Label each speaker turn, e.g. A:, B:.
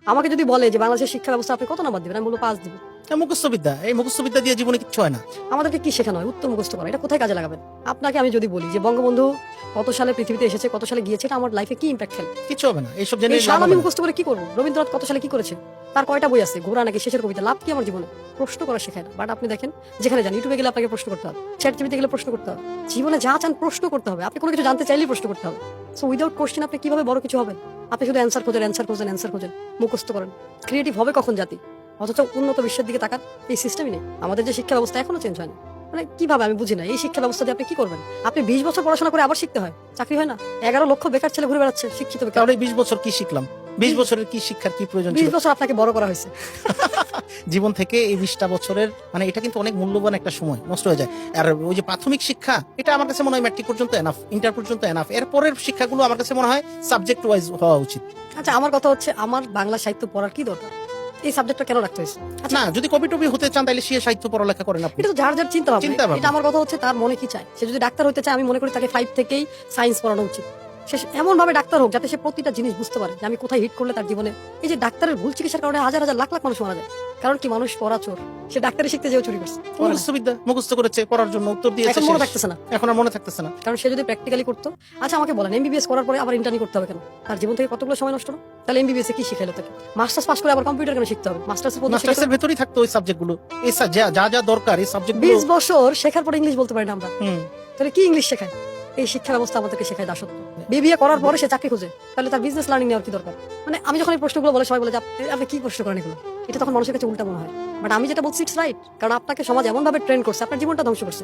A: আমাকে যদি বলে যে বাংলাদেশের শিক্ষা ব্যবস্থা আপনি কত নাম্বার দিবেন, আমি বলবো 5 দিব।
B: মুখস্থবিদ্যা, এই মুখস্থবিদ্যা দিয়ে জীবনে কিচ্ছু হয় না।
A: আমাদেরকে কি শেখানো হয়? উত্তম মুখস্থ করা। এটা কোথায় কাজে লাগাবেন? আপনাকে আমি যদি বলি যে বঙ্গবন্ধু কত সালে পৃথিবীতে এসেছে, কত সালে গিয়েছে, এটা আমার লাইফে কি ইম্প্যাক্ট ফেলে?
B: কিচ্ছু হবে না, এইসব জেনে
A: এই সাল আমি মুখস্থ করে কি করবো? রবীন্দ্রনাথ কত সালে কি করেছে, তার কয়টা বই আছে, ঘোড়া নাকি শেষের কবিতা, লাভ কি আমার জীবনে? প্রশ্ন করা শেখায় না। বাট আপনি দেখেন, যেখানে যান, ইউটিউবে গেলে আপনাকে প্রশ্ন করতে হবে, চ্যাট জিপিটিতে গেলে প্রশ্ন করতে হবে, জীবনে যা চান প্রশ্ন করতে হবে। আপনি কোনো কিছু জানতে চাইলেই প্রশ্ন করতে হবে। সো উইদাউট কোশ্চেন আপনি কিভাবে বড় কিছু হবেন? আপনি শুধু অ্যান্সার খোঁজেন, অ্যান্সার খোঁজেন, মুখস্থ করেন। ক্রিয়েটিভ হবে কখন জাতি? অথচ উন্নত বিশ্বের দিকে তাকান, এই সিস্টেমই নেই। আমাদের যে শিক্ষা ব্যবস্থা এখনো চেঞ্জ হয়নি। মানে কিভাবে আমি বুঝি না, এই শিক্ষা ব্যবস্থা দিয়ে আপনি কি করবেন? আপনি 20 বছর পড়াশোনা করে আবার শিখতে হয়, চাকরি হয় না। 11 লক্ষ বেকার ছেলে ঘুরে বেড়াচ্ছে, শিক্ষিত বেকার।
B: তাহলে 20 বছর কি শিখলাম? 20 বছরের কি শিক্ষার কি প্রয়োজন
A: 20
B: ছিল?
A: বছর আপনাকে বড় করা হয়েছে।
B: জীবন থেকে এই 20টা বছরের মানে এটা কিন্তু অনেক মূল্যবান একটা সময় নষ্ট হয়ে যায়। আর ওই যে প্রাথমিক শিক্ষা, এটা আমার কাছে মনে হয় ম্যাট্রিক পর্যন্ত এনাফ, ইন্টার পর্যন্ত এনাফ। এরপরের শিক্ষাগুলো আমার কাছে মনে হয় সাবজেক্ট ওয়াইজ হওয়া উচিত।
A: আচ্ছা, আমার কথা হচ্ছে, আমার বাংলা সাহিত্য পড়ার কি দরকার? এই সাবজেক্টটা কেন রাখতে হয়েছে? আচ্ছা,
B: না, যদি কবি টবি হতে চান তাহলে সে সাহিত্য পড়ালেখা করেন আপনি।
A: এটা তো যার যার চিন্তা
B: চিন্তা
A: ভাবনা।
B: ভাবনা।
A: এটা আমার কথা হচ্ছে, তার মনে কি চায়। সে যদি ডাক্তার হতে চায়, আমি মনে করি তাকে 5 থেকেই সায়েন্স পড়ানো উচিত। সে এমন ভাবে ডাক্তার হোক যাতে সে প্রতিটা জিনিস বুঝতে পারে যে আমি কোথায় হিট করলে তার জীবনে। এই যে ডাক্তারের ভুল চিকিৎসার কারণে হাজার হাজার লাখ লাখ মানুষ মারা যায়, কারণ কি? মানুষ পড়া চোর। সে ডাক্তারি শিখতে যেও চুরি করছে,
B: মুখস্থবিদ্যা মুখস্থ করেছে, পড়ার জন্য উত্তর দিয়েছে,
A: এখন মনে
B: শেষ।
A: থাকতেছে না।
B: এখন আর মনে থাকতেছে না।
A: কারণ সে যদি প্র্যাকটিক্যালি করতো। আচ্ছা আমাকে বলেন, এমবিবিএস করার পরে আবার ইন্টার্নি করতে হবে কেন? তার জীবন থেকে কতগুলো সময় নষ্ট না? তাহলে এমবিবিএস এ কি শিখাইলো তাকে? মাস্টার্স পাস করে আবার কম্পিউটার কেন শিখতে হবে?
B: মাস্টার্সের ভেতরেই থাকতো ওই সাবজেক্টগুলো, এই যা যা দরকার এই সাবজেক্টগুলো।
A: 20 বছর শেখার পর ইংলিশ বলতে পারি না আমরা,
B: হুম।
A: তাহলে কি ইংলিশ শেখায়? এই শিক্ষা ব্যবস্থা আমাদেরকে শেখায় দাসত্ব। বিবিএ করার পরে সে চাকরি খোঁজে, তাহলে তার বিজনেস লার্নিং নেওয়ার কি দরকার? মানে আমি যখন এই প্রশ্নগুলো বলে, সবাই বলে যে আপনি কি প্রশ্ন করেন এগুলো? এটা তখন মানুষের কাছে উল্টা মনে হয়। বাট আমি যেটা বলছি ইটস রাইট, কারণ আপনাকে সমাজ এমন ভাবে ট্রেন করছে, আপনার জীবনটা ধ্বংস করছে।